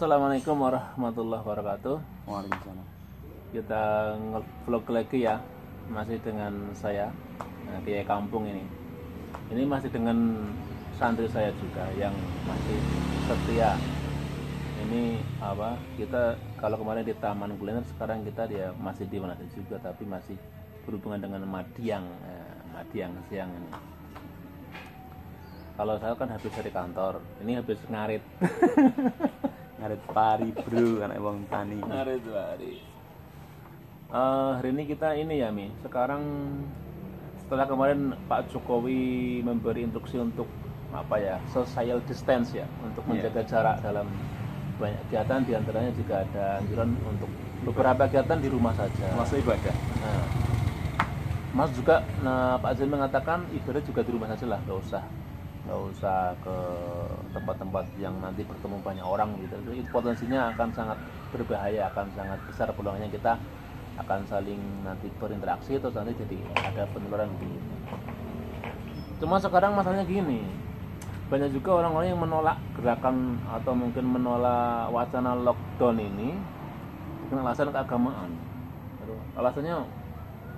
Assalamualaikum warahmatullahi wabarakatuh. Waalaikumsalam. Kita nge-vlog lagi ya, masih dengan saya Kiai Kampung ini. Ini masih dengan santri saya juga yang masih setia. Ini apa? Kita kalau kemarin di Taman Kuliner, sekarang kita dia masih di mana juga, tapi masih berhubungan dengan Madiang, Madiang siang ini. Kalau saya kan habis dari kantor, ini habis ngarit. Ngarit pari bro, anak wong tani. Ngarit pari. Hari ini kita ini ya Mi. Sekarang setelah kemarin Pak Jokowi memberi instruksi untuk apa ya, social distance ya, untuk menjaga jarak dalam banyak kegiatan, diantaranya juga ada anjuran untuk beberapa kegiatan di rumah saja. Masa ibadah. Nah, Mas juga, Pak Zain mengatakan ibadah juga di rumah saja lah, nggak usah ke tempat-tempat yang nanti bertemu banyak orang gitu. Itu potensinya akan sangat berbahaya, akan sangat besar peluangnya kita akan saling nanti berinteraksi, terus nanti jadi ada penularan gitu. Cuma sekarang masalahnya gini, banyak juga orang-orang yang menolak gerakan atau mungkin menolak wacana lockdown ini dengan alasan keagamaan. Alasannya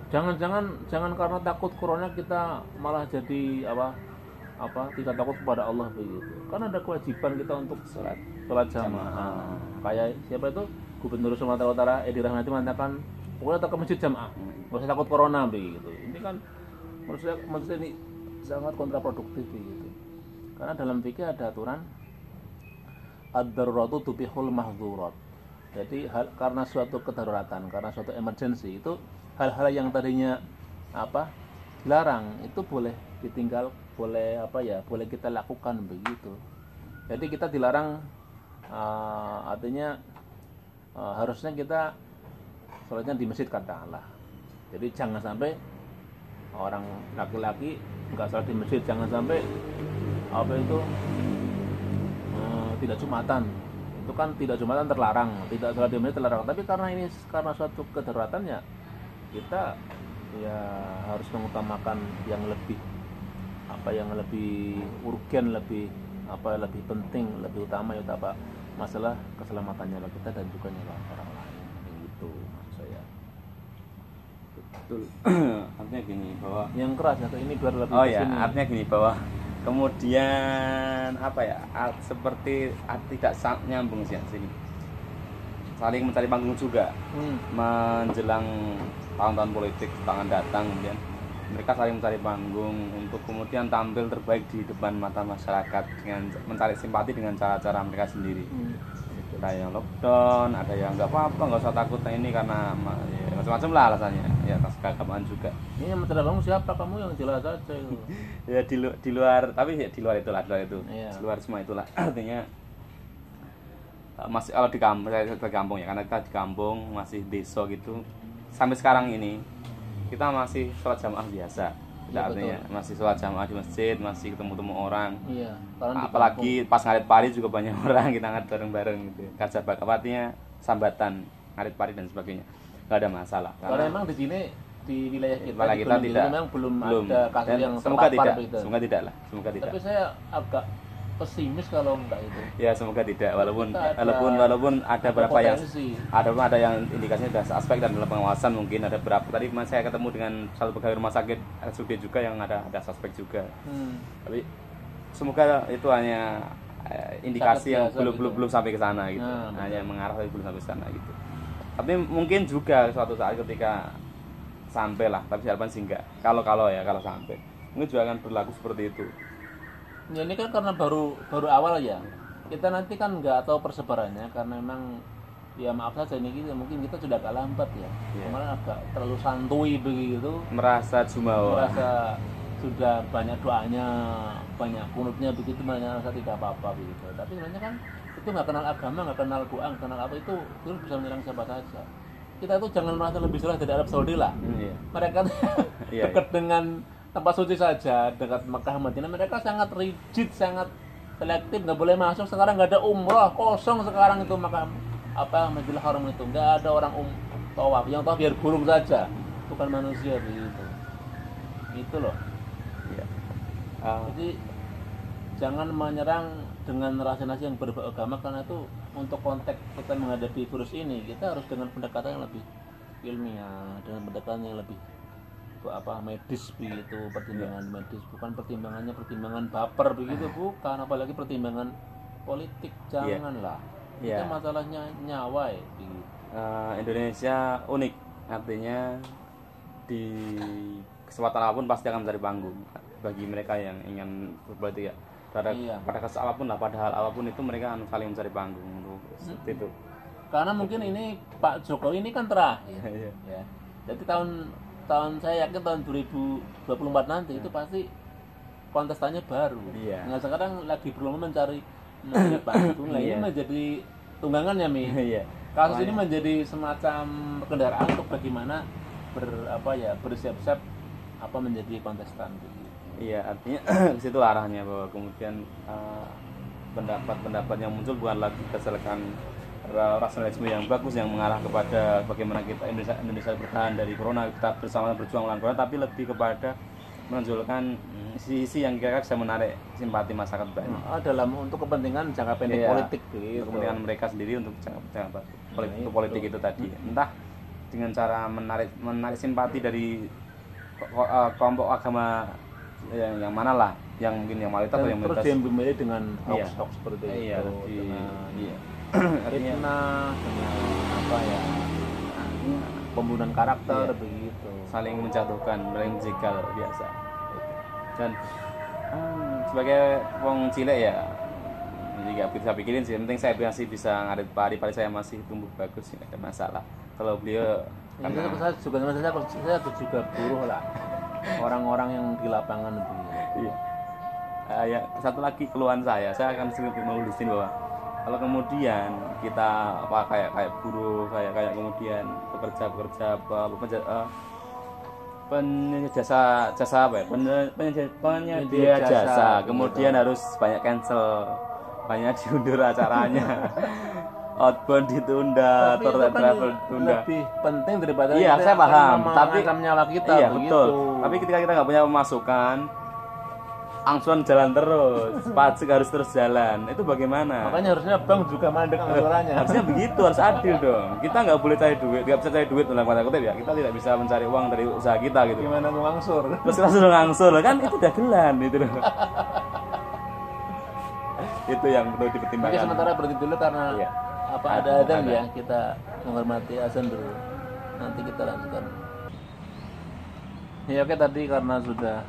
jangan karena takut corona kita malah jadi tidak takut kepada Allah begitu. Karena ada kewajiban kita untuk sholat jamaah. Kayak siapa itu Gubernur Sumatera Utara Edi Rahmayadi mengatakan pokoknya tetap ke masjid jamaah, nggak usah takut corona begitu. Ini kan menurut saya ini sangat kontraproduktif begitu. Karena dalam fikih ada aturan ad-daruratu tubihul mahzurat. Jadi karena suatu kedaruratan, karena suatu emergency, itu hal-hal yang tadinya dilarang itu boleh ditinggal, boleh kita lakukan begitu. Jadi kita dilarang, artinya harusnya kita sholatnya di masjid katakanlah. Jadi jangan sampai orang laki-laki nggak sholat di masjid, jangan sampai tidak Jumatan. Itu kan tidak Jumatan terlarang, tidak sholat di masjid terlarang. Tapi karena suatu kedaruratan ya kita ya harus mengutamakan yang lebih urgen, lebih penting, lebih utama itu masalah keselamatannya kita dan juga nyawa orang lain. Begitu maksud saya. Betul. Artinya gini bahwa yang keras atau ini biar lebih kesini. Artinya gini bahwa kemudian seperti tidak nyambung sini. Saling mencari panggung juga. Menjelang tahun-tahun politik tangan datang, kemudian mereka saling mencari panggung untuk kemudian tampil terbaik di depan mata masyarakat dengan mencari simpati dengan cara-cara mereka sendiri. Ada yang lockdown, ada yang nggak apa-apa, nggak usah takut ini karena ya, macam-macam lah alasannya. Ya atas keagamaan juga. Ini yang mencari panggung siapa? Kamu yang jelas saja. Ya di luar, tapi ya di luar itu. Iya. Di luar semua itulah. Artinya masih kalau di kampung ya, karena kita di kampung masih desa gitu. Sampai sekarang ini kita masih sholat jamaah biasa. Artinya betul. Masih sholat jamaah di masjid, masih ketemu orang. Iya. Apalagi pas ngarit pari juga banyak orang, kita ngarit bareng-bareng gitu. Kerja bakatnya sambatan ngarit pari dan sebagainya, nggak ada masalah. Karena memang di sini di wilayah kita tidak, memang belum ada kasus yang semoga tidak, gitu. Semoga tidak. Tapi saya agak pesimis kalau enggak itu. Ya semoga tidak, walaupun ada beberapa ada yang indikasinya sudah aspek dan dalam pengawasan mungkin ada berapa. Tadi saya ketemu dengan satu pegawai rumah sakit RSUD juga yang ada suspek juga. Tapi semoga itu hanya indikasi yang belum sampai ke sana gitu. Hanya mengarah tapi belum sampai ke sana gitu. Tapi mungkin juga suatu saat ketika sampai lah, tapi harapan sih enggak. Kalau sampai mungkin juga akan berlaku seperti itu. Ya ini kan karena baru awal ya. Kita nanti kan nggak tahu persebarannya karena memang ya maaf saja ini mungkin kita sudah agak lambat ya. Kemarin agak terlalu santuy begitu. Merasa sudah banyak doanya, banyak kunutnya begitu, merasa tidak apa-apa begitu. Tapi sebenarnya kan itu nggak kenal agama, nggak kenal doa, nggak kenal apa itu bisa menyerang siapa saja. Kita itu jangan merasa lebih soleh dari Arab Saudi lah. Mereka dekat dengan tempat suci saja, dekat Mekah Madinah, mereka sangat rigid, sangat selektif, nggak boleh masuk. Sekarang nggak ada umroh, kosong sekarang itu Masjidil Haram itu nggak ada orang tawaf, yang tawaf biar burung saja, bukan manusia begitu. Itu loh. Jadi jangan menyerang dengan rasa-rasa yang berbau agama, karena itu untuk konteks kita menghadapi virus ini kita harus dengan pendekatan yang lebih ilmiah, dengan pendekatan yang lebih medis begitu, pertimbangan medis, bukan pertimbangan baper begitu, bukan, apalagi pertimbangan politik, janganlah. Kita masalahnya nyawa ya. Indonesia unik, artinya di kesempatan apapun pasti akan mencari panggung bagi mereka yang ingin berpolitik ya. Pada kasus apapun lah, pada hal apapun itu mereka saling mencari panggung untuk seperti itu. Karena mungkin ini Pak Jokowi ini kan terakhir. Ya. Jadi tahun saya yakin tahun 2024 nanti itu pasti kontestannya baru. Nah sekarang lagi berlomba mencari panggung. Ini menjadi tunggangannya kasus ini menjadi semacam kendaraan untuk bagaimana bersiap-siap menjadi kontestan. Iya, artinya situ arahnya bahwa kemudian pendapat-pendapat yang muncul bukan lagi berdasarkan rasionalisme yang bagus yang mengarah kepada bagaimana kita Indonesia bertahan dari corona, kita bersama berjuang melawan corona, tapi lebih kepada menonjolkan sisi yang kira-kira bisa menarik simpati masyarakat banyak untuk kepentingan jangka pendek politik gitu. Untuk kepentingan mereka sendiri untuk jangka politik itu tadi, entah dengan cara menarik simpati dari kelompok agama yang mana lah, yang mungkin yang mayoritas atau yang minoritas. Terus dia memilih dengan hoax seperti itu. Dengan pembunuhan karakter begitu. Saling menjatuhkan, saling menjegal biasa. Dan sebagai wong cilik ya, jadi gak bisa pikirin sih. Penting saya masih bisa ngarit padi saya masih tumbuh bagus, tidak ada masalah. Kalau beliau saya juga buruh lah. Orang-orang yang di lapangan itu. Ya, satu lagi keluhan saya akan sering menulisin bahwa kalau kemudian kita kayak buruh, kayak kemudian pekerja penyedia jasa, kemudian harus banyak cancel, banyak diundur acaranya. Outbound ditunda, travel ditunda. Lebih penting daripada saya paham, tapi nyawa kita betul. Tapi ketika kita nggak punya pemasukan, angsuran jalan terus, pajak harus terus jalan, itu bagaimana? Makanya harusnya bank juga mandek angsurannya. Harusnya begitu, harus adil dong. Kita nggak boleh cari duit, nggak bisa cari duit dalam kata kutip ya. Kita tidak bisa mencari uang dari usaha kita gitu. Gimana mau ngangsur? Terus langsung ngangsur, kan itu dagelan itu loh. Itu yang perlu dipertimbangkan. Oke, sementara berhenti dulu karena ada azan ya, kita menghormati azan dulu. Nanti kita lanjutkan. Ya oke, tadi karena sudah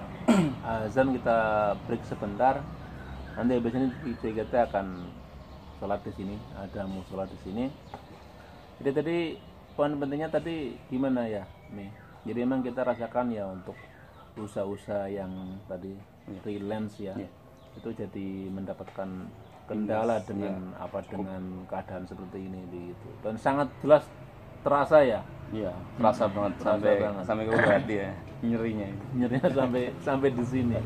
azan kita break sebentar. Nanti habis ini kita akan sholat di sini, ada musola di sini. Jadi tadi poin pentingnya tadi gimana ya, Mi? Jadi emang kita rasakan ya untuk usaha-usaha yang tadi freelance ya, itu jadi mendapatkan kendala dengan dengan keadaan seperti ini gitu. Dan sangat jelas terasa ya. Iya, terasa banget sampai ke hati ya, nyerinya sampai di sini.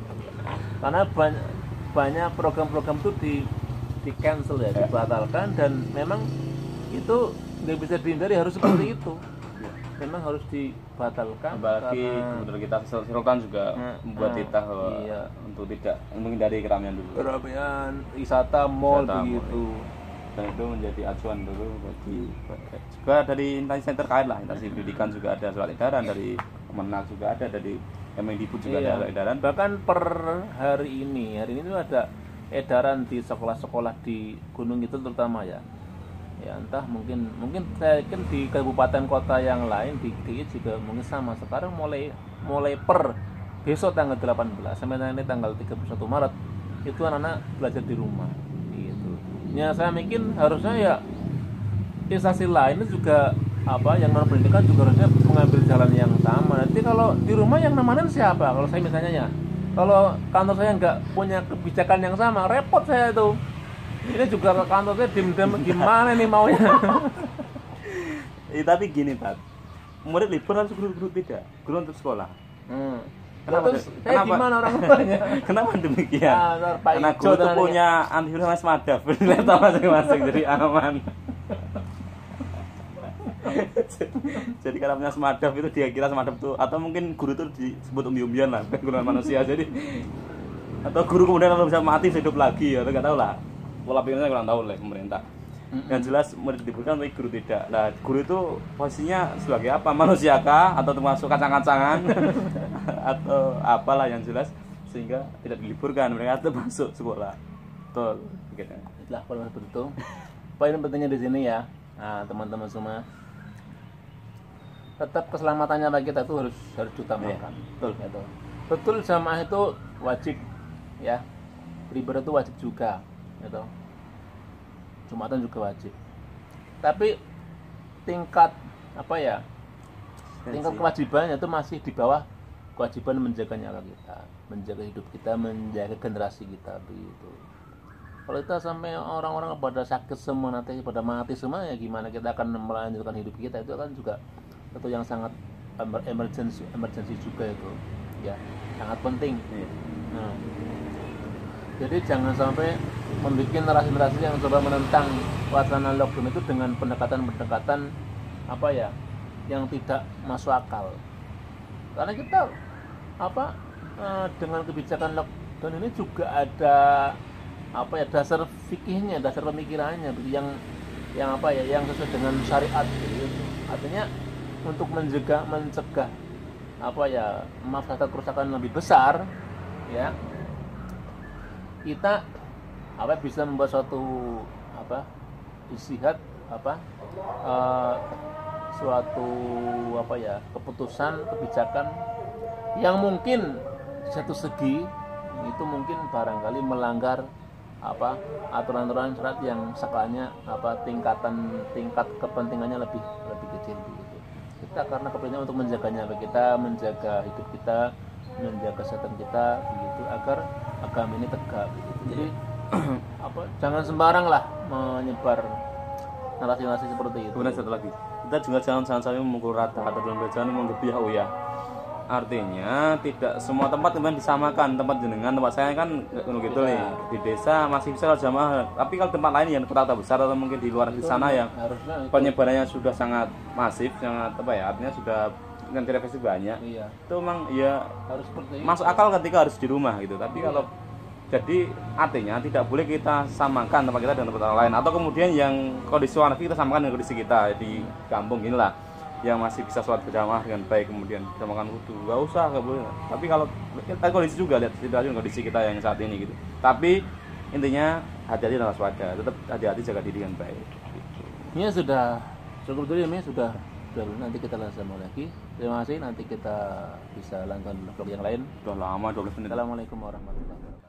Karena banyak program-program itu di cancel ya, dibatalkan, dan memang itu nggak bisa dihindari, harus seperti itu. Memang harus dibatalkan. Apalagi menurut kita Sultan juga membuat kita untuk tidak menghindari keramaian dulu. Keramaian, wisata mall begitu. Dan itu menjadi acuan dulu bagi juga dari instansi terkait lah, instansi pendidikan juga ada surat edaran, dari Kemenak juga ada, dari Kemendikbud juga ada edaran. Bahkan per hari ini itu ada edaran di sekolah-sekolah di gunung itu terutama ya. Ya entah mungkin saya yakin di kabupaten kota yang lain di DIY juga mungkin sama. Sekarang mulai per besok tanggal 18 sampai nanti tanggal 31 Maret itu anak-anak belajar di rumah gitu. Ya saya mikir harusnya ya instansi lain juga yang non pendidikan juga harusnya mengambil jalan yang sama. Nanti kalau di rumah yang nemanin siapa? Kalau saya misalnya ya, kalau kantor saya nggak punya kebijakan yang sama, repot saya itu. Ini juga kantor saya dim-dim gimana nih maunya. Tapi gini Pak, murid libur harus guru tidak, guru untuk sekolah. Kenapa? Saya gimana orang tuanya? Kenapa demikian? Karena guru itu punya antivirus madaf, laptop masing-masing jadi aman. Jadi karena punya semadaf itu dia kira semadaf itu, atau mungkin guru itu disebut umbi-umbian lah, keguruan manusia. Jadi atau guru kemudian kalau bisa mati hidup lagi, atau nggak tahu lah. Pola pikirnya kurang tahu oleh pemerintah. Yang jelas murid diliburkan tapi guru tidak. Nah, guru itu posisinya sebagai apa? Manusia kah? Atau termasuk kacang-kacangan? Atau apalah yang jelas sehingga tidak diliburkan, mereka tetap masuk sekolah. Betul. Itulah kalau seperti itu. Poin pentingnya di sini ya, nah, teman-teman semua, tetap keselamatannya bagi kita itu harus diutamakan. Betul. Gitu. Betul, jamaah itu wajib ya, beribadah itu wajib juga, gitu. Jumatan juga wajib. Tapi tingkat apa ya? Tingkat kewajibannya itu masih di bawah kewajiban menjaga nyawa kita, menjaga hidup kita, menjaga generasi kita begitu. Kalau kita sampai orang-orang pada sakit semua, nanti pada mati semua, ya gimana kita akan melanjutkan hidup kita? Itu kan juga satu yang sangat emergency juga itu, ya, sangat penting. Nah, jadi jangan sampai membuat narasi-narasi yang coba menentang wacana lockdown itu dengan pendekatan-pendekatan apa ya, yang tidak masuk akal. Karena kita dengan kebijakan lockdown ini juga ada apa ya, dasar fikihnya, dasar pemikirannya yang yang sesuai dengan syariat gitu. Artinya untuk mencegah apa ya, mafsadat kerusakan lebih besar ya, kita bisa membuat suatu istihad suatu keputusan, kebijakan yang mungkin di satu segi itu mungkin barangkali melanggar aturan-aturan syarat yang skalanya tingkat kepentingannya lebih kecil gitu. Kita karena kepentingan untuk menjaga nyawa kita, menjaga hidup kita, menjaga kesehatan kita begitu, agar agama ini tegak gitu. Jadi jangan sembarang lah menyebar narasi-narasi seperti itu. Kemudian satu lagi, kita juga jangan sampai memukul rata atau dalam bacaan menggebiah ya. Artinya tidak semua tempat kemudian disamakan. Tempat jenengan, tempat saya kan gitu nih. Di desa masih bisa jamaah, tapi kalau tempat lain yang kota besar atau mungkin di luar di sana yang penyebarannya sudah sangat masif, sangat artinya sudah dengan televisi banyak. Iya. Itu memang ya harus seperti masuk akal ketika harus di rumah gitu. Tapi kalau jadi artinya tidak boleh kita samakan tempat kita dengan tempat lain, atau kemudian yang kondisi luar kita samakan dengan kondisi kita di kampung inilah yang masih bisa sholat berjamaah dengan baik, kemudian bisa makan wudu, nggak usah, nggak boleh. Tapi kalau kita kondisi juga, lihat situasi kondisi kita yang saat ini gitu. Tapi intinya hati-hati dan waspada, tetap hati-hati, jaga diri dengan baik gitu. Ini sudah cukup dulu ya, sudah nanti kita lanjutkan lagi. Terima kasih, nanti kita bisa lanjutkan vlog yang lain. Sudah lama 12 menit. Assalamualaikum warahmatullahi wabarakatuh.